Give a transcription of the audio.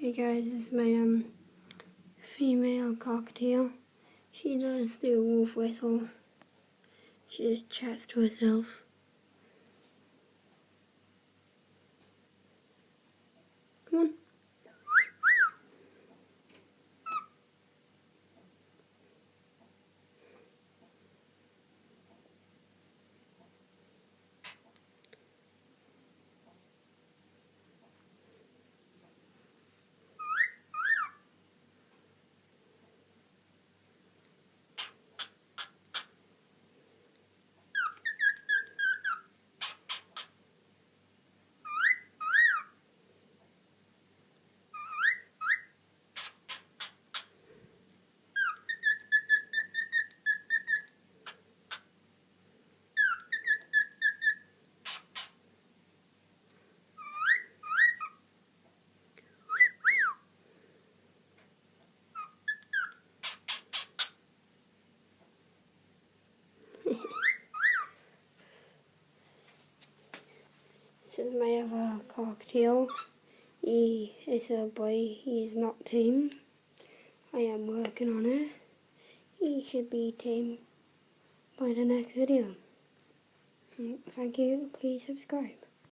Hey guys, this is my female cockatiel. She does the wolf whistle. She just chats to herself. Come on. This is my other cockatiel. He is a boy, he is not tame. I am working on it. He should be tame by the next video. Thank you, please subscribe.